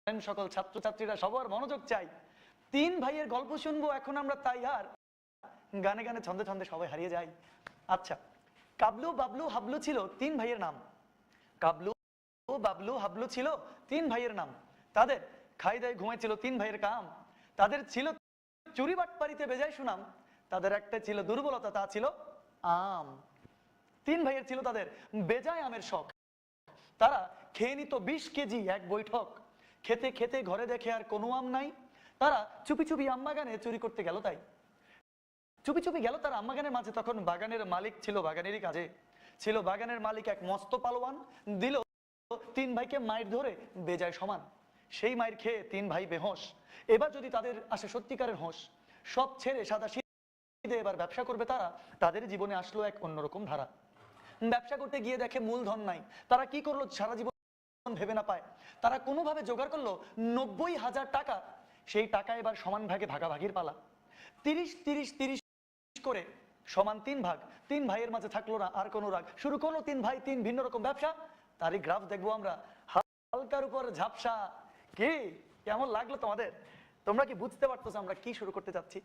সকল ছাত্রছাত্রীরা সবার মনোযোগ চাই। তিন ভাইয়ের গল্প শুনবো এখন আমরা, তাই আর গানে গানে ছন্দে ছন্দে সবাই হারিয়ে যাই। আচ্ছা, কাবলু বাবলু হাবলু ছিল তিন ভাইয়ের নাম। কাবলু বাবলু হাবলু ছিল তিন ভাইয়ের নাম। তাদের খাই দাই ঘুমাইছিল তিন ভাইয়ের কাম। তাদের ছিল চুরি বাটপাড়িতে বেজায় সুনাম। তাদের একটা ছিল দুর্বলতা, তা ছিল আম। তিন ভাইয়ের ছিল তাদের বেজায় আমের শখ। তারা খেয়ে নিত 20 কেজি এক বৈঠক। খেতে খেতে ঘরে দেখে আর কোনো আম নাই। তারা চুপি চুপি আম বাগানে চুরি করতে গেল। তাই চুপি চুপি গেল তার আম বাগানের মাঝে। তখন বাগানের মালিক ছিল বাগানেরই কাজে। ছিল বাগানের মালিক এক মস্ত পালোয়ান। দিল তিন ভাইকে মায়ের ধরে বেজায় সমান। সেই মায়ের খেয়ে তিন ভাই বেহোশ। এবার যদি তাদের আসে সত্যিকারের হোশ, সব ছেড়ে সাদা শীতে এবার ব্যবসা করবে তারা। তাদের জীবনে আসলো এক অন্যরকম ধারা। ব্যবসা করতে গিয়ে দেখে মূলধন নাই। তারা কি করলো সারা জীবন ভেবে না পায়। তারা কোনোভাবে জোগাড় করলো 90,000 টাকা। সেই টাকা এবার সমান ভাগে ভাগাভাগির পালা। 30-30-30 করে সমান 3 ভাগ। তিন ভাইয়ের মাঝে থাকলো না আর কোনো রাগ। শুরু করলো তিন ভাই তিন ভিন্ন রকম ব্যবসা। তারই গ্রাফ দেখবো আমরা, হালকার উপর ঝাপসা। কি কেমন লাগলো তোমাদের? তোমরা কি বুঝতে পারতেছো আমরা কি শুরু করতে যাচ্ছি?